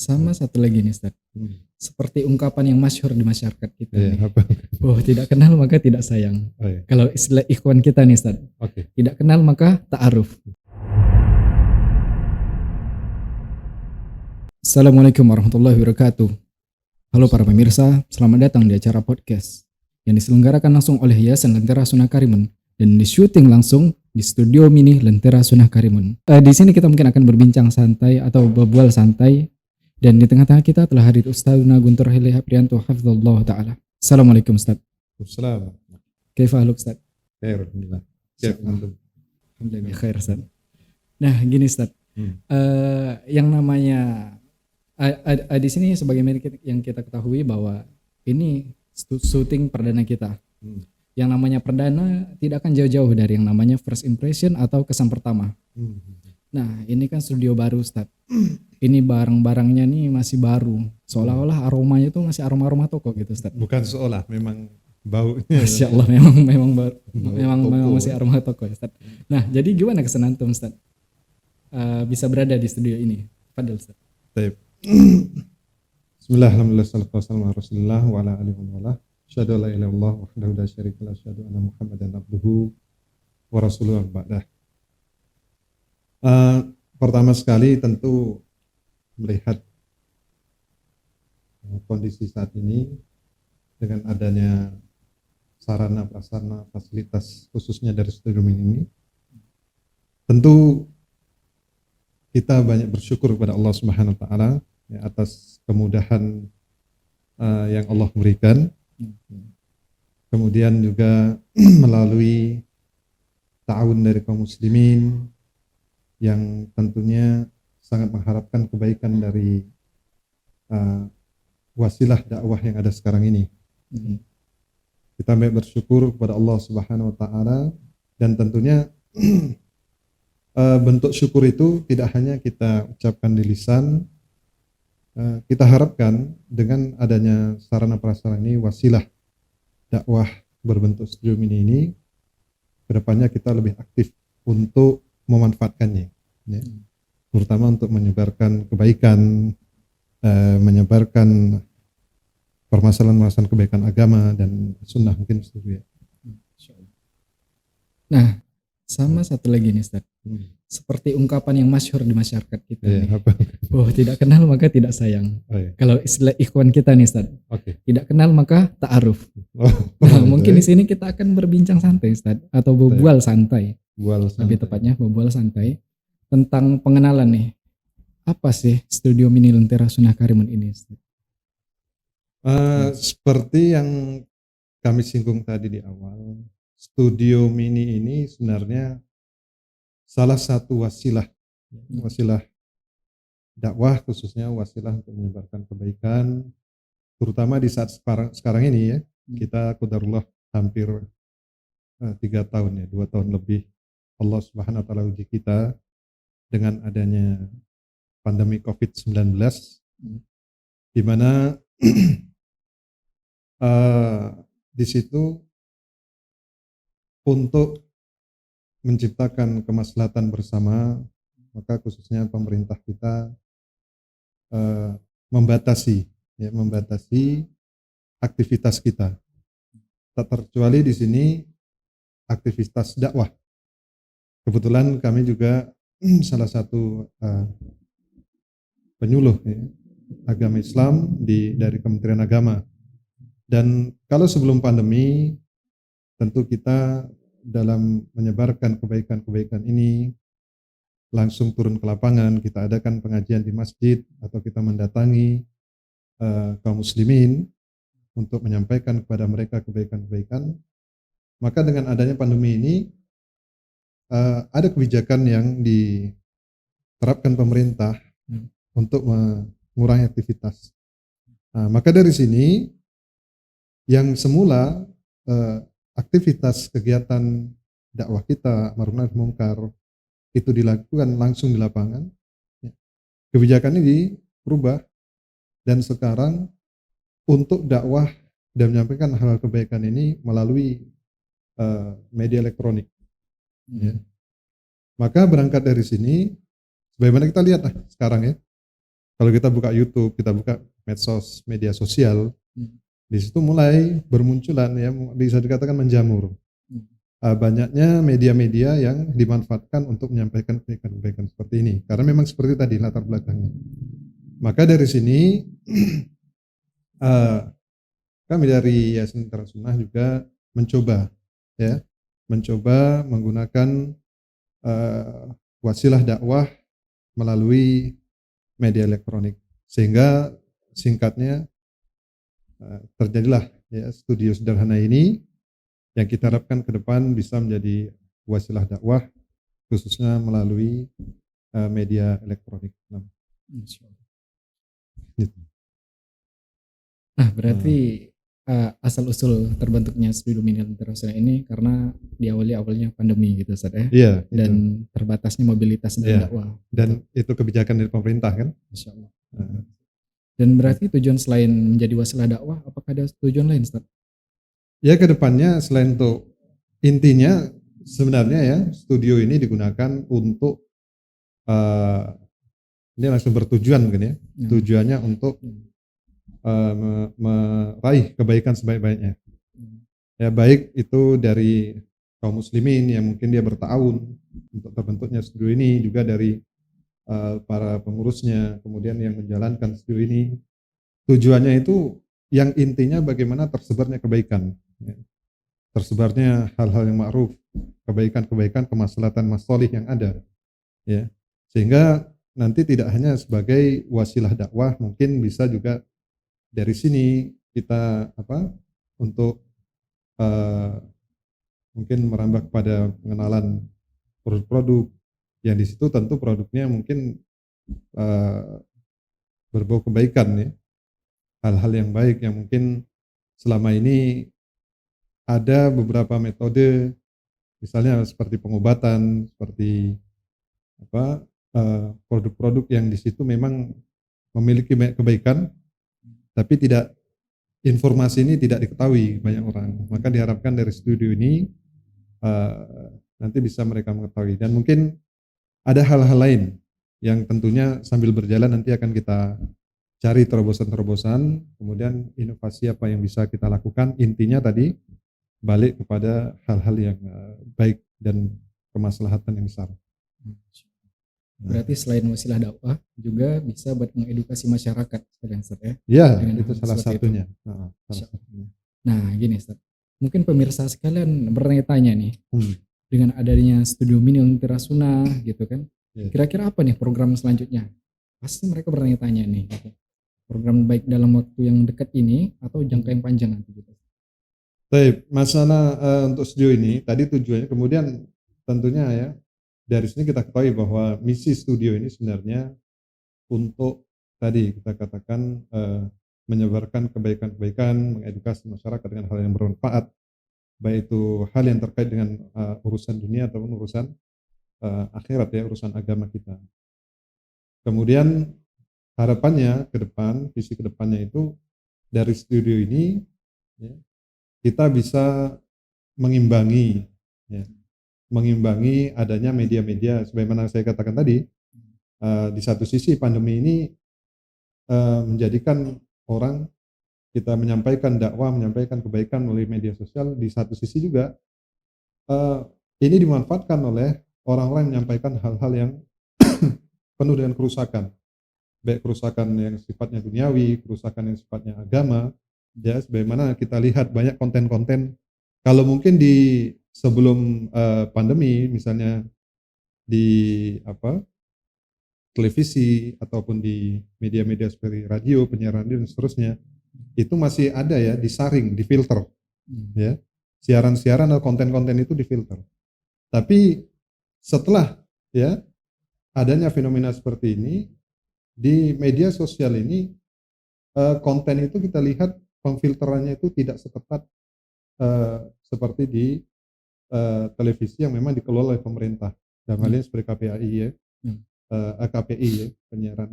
Sama satu lagi nih Ustaz, seperti ungkapan yang masyhur di masyarakat kita Iya, nih. apa? Oh, tidak kenal maka tidak sayang. Oh, iya. Kalau istilah ikhwan kita nih Ustaz, Oke. tidak kenal maka ta'aruf. Assalamualaikum warahmatullahi wabarakatuh. Halo para pemirsa, selamat datang di acara podcast yang diselenggarakan langsung oleh Yayasan Lentera Sunnah Karimun dan disyuting langsung di studio mini Lentera Sunnah Karimun. Di sini kita mungkin akan berbincang santai atau berbual santai, dan di tengah-tengah kita telah hadir Ustazuna Guntur Heli Haprianto hafizallahu taala. Assalamualaikum Ustaz. Assalamualaikum. Kaifa haluk Ustaz? Khair, alhamdulillah. Siap, antum. Alhamdulillah khair Ustaz. Nah, gini Ustaz. Yang namanya di sini sebagai yang kita ketahui bahwa ini syuting perdana kita. Yang namanya perdana tidak akan jauh-jauh dari yang namanya first impression atau kesan pertama. Nah, ini kan studio baru Ustaz. Ini barang-barangnya nih masih baru. Seolah-olah aromanya itu masih aroma-aroma toko gitu Ustaz. Bukan seolah, memang baunya. Masya Allah, memang masih aroma toko Ustaz. Nah, jadi gimana kesan antum Ustaz? Bisa berada di studio ini. Fadil Ustaz. Baik. Bismillah, alhamdulillah, salatu wassalamu ala rasulillah wa ala alihi wa ala. Asyhadu an la ilaha illallah wahdahu la syarika lahu, asyhadu anna Muhammadan abduhu wa rasuluhu ba'dah. Pertama sekali tentu melihat kondisi saat ini dengan adanya sarana prasarana fasilitas khususnya dari studio ini, tentu kita banyak bersyukur kepada Allah Subhanahu wa taala ya, atas kemudahan yang Allah berikan. Kemudian juga melalui ta'awun dari kaum muslimin yang tentunya sangat mengharapkan kebaikan dari wasilah dakwah yang ada sekarang ini. Kita banyak bersyukur kepada Allah Subhanahu wa taala, dan tentunya bentuk syukur itu tidak hanya kita ucapkan di lisan. Kita harapkan dengan adanya sarana prasarana ini, wasilah dakwah berbentuk studio mini ini, kedepannya kita lebih aktif untuk memanfaatkannya, ya. Terutama untuk menyebarkan kebaikan, menyebarkan permasalahan-permasalahan kebaikan agama dan sunnah mungkin seperti itu. Nah, sama satu lagi nih Ustaz. Seperti ungkapan yang masyhur di masyarakat kita nih. Apa? Oh, tidak kenal maka tidak sayang. Oh, iya. Kalau istilah ikhwan kita nih Ustaz. Oke. Tidak kenal maka ta'aruf. Oh, Nah, mungkin di sini kita akan berbincang santai Ustaz, atau berbual santai. Lebih tepatnya berbual santai tentang pengenalan nih. Apa sih studio mini Lentera Sunnah Karimun ini Ustaz? Seperti yang kami singgung tadi di awal, studio mini ini sebenarnya salah satu wasilah dakwah, khususnya wasilah untuk menyebarkan kebaikan, terutama di saat sekarang ini ya. Kita qadarullah hampir 3 tahun ya, 2 tahun lebih Allah Subhanahu wa taala uji kita dengan adanya pandemi COVID-19, di mana di situ untuk menciptakan kemaslahatan bersama, maka khususnya pemerintah kita membatasi aktivitas kita. Tak terkecuali di sini aktivitas dakwah. Kebetulan kami juga salah satu penyuluh ya, agama Islam dari Kementerian Agama. Dan kalau sebelum pandemi, tentu kita dalam menyebarkan kebaikan-kebaikan ini langsung turun ke lapangan. Kita adakan pengajian di masjid atau kita mendatangi kaum muslimin untuk menyampaikan kepada mereka kebaikan-kebaikan. Maka dengan adanya pandemi ini ada kebijakan yang diterapkan pemerintah untuk mengurangi aktivitas. Maka dari sini yang semula aktivitas kegiatan dakwah kita ma'ruf nahi munkar itu dilakukan langsung di lapangan, kebijakan ini berubah, dan sekarang untuk dakwah dan menyampaikan hal-hal kebaikan ini melalui media elektronik. Ya. Maka berangkat dari sini, sebagaimana kita lihat sekarang ya, Kalau kita buka YouTube, kita buka medsos, media sosial, Hmm. di situ mulai bermunculan ya, bisa dikatakan menjamur. Hmm. Banyaknya media-media yang dimanfaatkan untuk menyampaikan kebaikan-kebaikan seperti ini. Karena memang seperti tadi latar belakangnya. Maka dari sini eh, kami dari Yayasan Lentera Sunnah juga mencoba menggunakan eh, wasilah dakwah melalui media elektronik, sehingga singkatnya terjadilah ya studio sederhana ini yang kita harapkan ke depan bisa menjadi wasilah dakwah khususnya melalui media elektronik. Nah, gitu. Nah, berarti asal usul terbentuknya Studio Mini Lentera Sunnah ini karena diawali awalnya pandemi gitu Ustaz ya. Iya, Dan terbatasnya mobilitas dan Iya. dakwah. Dan itu kebijakan dari pemerintah kan. Masya Allah. Nah, Dan berarti tujuan selain menjadi wasilah dakwah, apakah ada tujuan lain Ustaz? ya ke depannya selain untuk intinya sebenarnya ya studio ini digunakan untuk ini langsung bertujuan mungkin ya. Tujuannya untuk meraih kebaikan sebaik-baiknya. Ya baik itu dari kaum muslimin yang mungkin dia bertahun untuk terbentuknya studio ini, juga dari para pengurusnya, kemudian yang menjalankan studio ini. Tujuannya itu yang intinya bagaimana tersebarnya kebaikan, ya. Tersebarnya hal-hal yang ma'ruf, kebaikan-kebaikan, kemaslahatan masolih yang ada, ya. Sehingga nanti tidak hanya sebagai wasilah dakwah, mungkin bisa juga dari sini kita untuk mungkin merambah kepada pengenalan produk-produk yang di situ tentu produknya mungkin berbau kebaikan ya, hal-hal yang baik yang mungkin selama ini ada beberapa metode, misalnya seperti pengobatan, seperti produk-produk yang di situ memang memiliki banyak kebaikan, tapi tidak, informasi ini tidak diketahui banyak orang. Maka diharapkan dari studio ini nanti bisa mereka mengetahui, dan mungkin ada hal-hal lain yang tentunya sambil berjalan nanti akan kita cari terobosan-terobosan, kemudian inovasi apa yang bisa kita lakukan. Intinya tadi balik kepada hal-hal yang baik dan kemaslahatan yang besar. Berarti selain wasilah dakwah juga bisa buat mengedukasi masyarakat, Ustaz ya? Ya, Dengan itu salah satunya. Nah, gini Ustaz. Mungkin pemirsa sekalian bertanya-tanya nih, dengan adanya Studio Mini Lentera Sunnah gitu kan, kira-kira apa nih program selanjutnya? Pasti mereka bertanya-tanya nih, gitu. Program baik dalam waktu yang dekat ini atau jangka yang panjang nanti gitu. Baik, masalah untuk studio ini tadi tujuannya, kemudian tentunya ya dari sini kita ketahui bahwa misi studio ini sebenarnya untuk tadi kita katakan menyebarkan kebaikan-kebaikan, mengedukasi masyarakat dengan hal yang bermanfaat, baik itu hal yang terkait dengan urusan dunia ataupun urusan akhirat ya, urusan agama kita. Kemudian harapannya ke depan, visi ke depannya itu dari studio ini ya, kita bisa mengimbangi ya, mengimbangi adanya media-media sebagaimana saya katakan tadi. Di satu sisi pandemi ini menjadikan orang kita menyampaikan dakwah, menyampaikan kebaikan melalui media sosial. Di satu sisi juga ini dimanfaatkan oleh orang-orang yang menyampaikan hal-hal yang penuh dengan kerusakan, baik kerusakan yang sifatnya duniawi, kerusakan yang sifatnya agama. Ya, sebagaimana kita lihat banyak konten-konten, kalau mungkin di sebelum pandemi, misalnya di televisi ataupun di media-media seperti radio, penyiaran radio dan seterusnya, itu masih ada ya disaring, difilter, ya siaran-siaran atau konten-konten itu difilter. Tapi setelah ya adanya fenomena seperti ini di media sosial ini, konten itu kita lihat pemfilterannya itu tidak seketat seperti di televisi yang memang dikelola oleh pemerintah, dalam hal ini seperti KPAI ya, KPI ya, penyiaran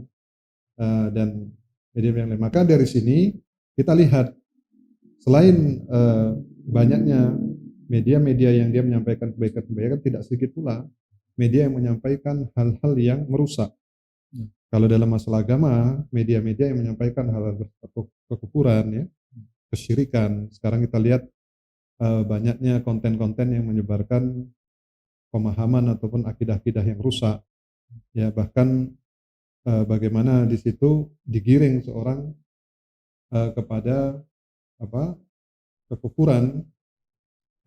dan media yang lain. Maka dari sini kita lihat selain banyaknya media-media yang dia menyampaikan kebaikan-kebaikan, tidak sedikit pula media yang menyampaikan hal-hal yang merusak. Kalau dalam masalah agama, media-media yang menyampaikan hal-hal kekufuran, ya, kesyirikan. Sekarang kita lihat banyaknya konten-konten yang menyebarkan pemahaman ataupun akidah-akidah yang rusak. Ya, bahkan bagaimana di situ digiring seorang kepada apa kekufuran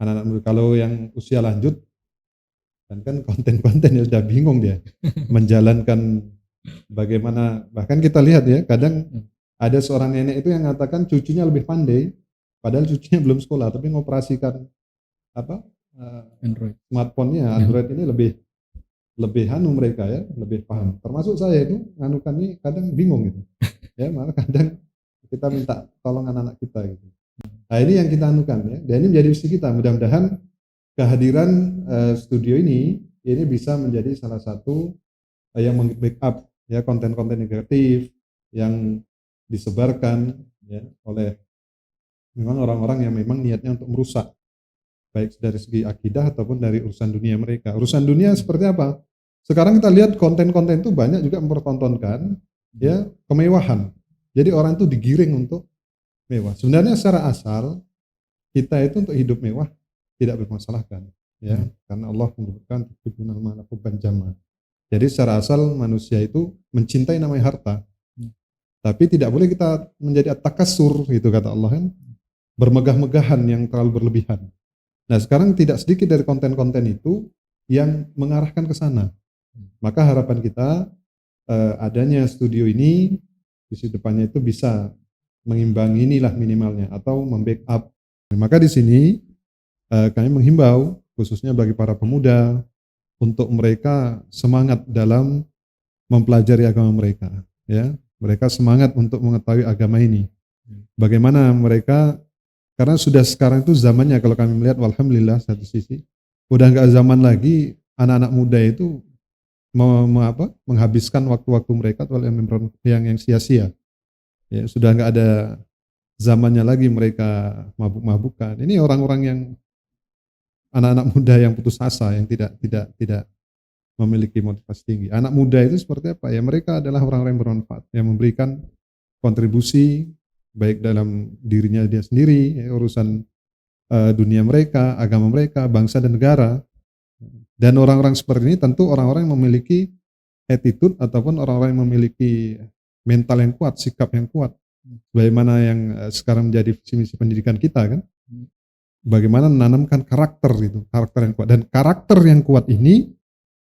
anak-anak muda. Kalau yang usia lanjut kan konten-konten ya sudah bingung dia menjalankan bagaimana. Bahkan kita lihat ya, kadang ada seorang nenek itu yang mengatakan cucunya lebih pandai, padahal cucunya belum sekolah, tapi mengoperasikan apa Android. smartphone-nya Android ini lebih mereka ya, lebih paham. Termasuk saya itu nganukan ini kadang bingung gitu. Ya, malah kadang kita minta tolong anak-anak kita gitu. Nah, ini yang kita anukan ya. Dan ini menjadi misi kita. Mudah-mudahan kehadiran studio ini bisa menjadi salah satu yang meng-backup ya konten-konten negatif yang disebarkan ya oleh memang orang-orang yang memang niatnya untuk merusak, baik dari segi akidah ataupun dari urusan dunia mereka. Urusan dunia seperti apa? Sekarang kita lihat konten-konten itu banyak juga mempertontonkan ya kemewahan. Jadi orang itu digiring untuk mewah. Sebenarnya secara asal kita itu untuk hidup mewah tidak bermasalahkan ya, karena Allah menyebutkan tuhibbunal mala hubban jamma. Jadi secara asal manusia itu mencintai namanya harta. Tapi tidak boleh kita menjadi at-takassur gitu kata Allah kan. Bermegah-megahan yang terlalu berlebihan. Nah, sekarang tidak sedikit dari konten-konten itu yang mengarahkan ke sana. Maka harapan kita adanya studio ini di depannya itu bisa mengimbangi inilah minimalnya atau membackup. Maka di sini kami menghimbau khususnya bagi para pemuda untuk mereka semangat dalam mempelajari agama mereka, ya. Mereka semangat untuk mengetahui agama ini. Bagaimana mereka, karena sudah sekarang itu zamannya kalau kami melihat, alhamdulillah satu sisi udah nggak zaman lagi anak-anak muda itu menghabiskan waktu-waktu mereka yang sia-sia. Ya, sudah nggak ada zamannya lagi mereka mabuk-mabukan. Ini orang-orang yang anak-anak muda yang putus asa, yang tidak memiliki motivasi tinggi. Anak muda itu seperti apa? Ya mereka adalah orang-orang yang bermanfaat, yang memberikan kontribusi baik dalam dirinya dia sendiri, ya, urusan dunia mereka, agama mereka, bangsa dan negara. Dan orang-orang seperti ini tentu orang-orang yang memiliki attitude ataupun orang-orang yang memiliki mental yang kuat, sikap yang kuat. Bagaimana yang sekarang menjadi visi-misi pendidikan kita kan? Bagaimana menanamkan karakter itu, karakter yang kuat. Dan karakter yang kuat ini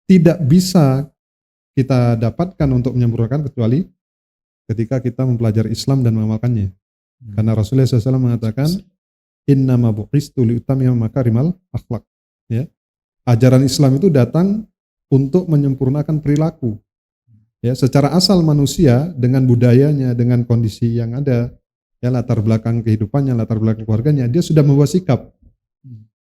tidak bisa kita dapatkan untuk menyempurnakan kecuali ketika kita mempelajari Islam dan mengamalkannya. Karena Rasulullah SAW mengatakan, innama bu'istu liutamima makarimal akhlak. Ya. Ajaran Islam itu datang untuk menyempurnakan perilaku. Ya, secara asal manusia dengan budayanya, dengan kondisi yang ada, ya latar belakang kehidupannya, latar belakang keluarganya, dia sudah membawa sikap.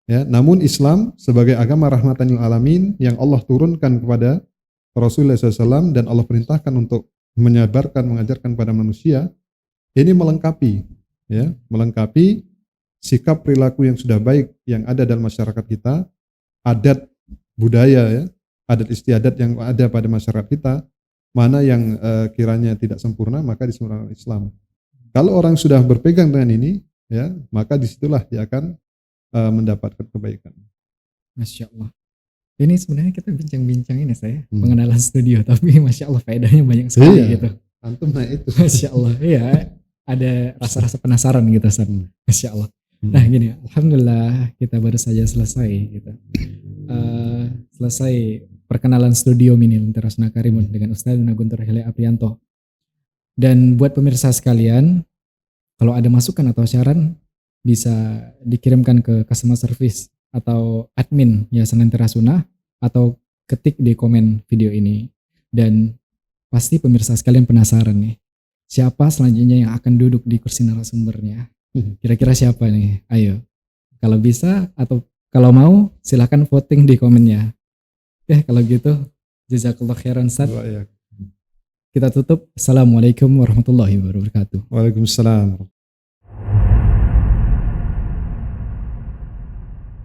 Ya, namun Islam sebagai agama rahmatan lil alamin yang Allah turunkan kepada Rasulullah SAW dan Allah perintahkan untuk menyebarkan, mengajarkan kepada manusia, ini melengkapi, ya, melengkapi sikap perilaku yang sudah baik yang ada dalam masyarakat kita, adat budaya, ya, adat istiadat yang ada pada masyarakat kita, mana yang kiranya tidak sempurna maka disempurnakan Islam. Kalau orang sudah berpegang dengan ini, ya, maka disitulah dia akan mendapatkan kebaikan. Masya Allah. Ini sebenarnya kita bincang-bincang ini saya pengenalan studio, tapi Masya Allah faedahnya banyak sekali gitu. Antum naik itu. Masya Allah, iya ada rasa-rasa penasaran gitu, Ustaz. Masya Allah. Nah gini, alhamdulillah kita baru saja selesai gitu. Selesai perkenalan studio Mini Lentera Sunnah Karimun dengan Ustaz Guntur Hele Aprianto. Dan buat pemirsa sekalian, kalau ada masukan atau saran bisa dikirimkan ke customer service atau admin Yayasan Lentera Sunnah atau ketik di komen video ini. Dan pasti pemirsa sekalian penasaran nih, siapa selanjutnya yang akan duduk di kursi narasumbernya? Kira-kira siapa nih? Ayo, kalau bisa atau kalau mau silahkan voting di komennya. Oke, kalau gitu jazakallah khairan Ustaz. Kita tutup. Assalamualaikum warahmatullahi wabarakatuh. Waalaikumsalam.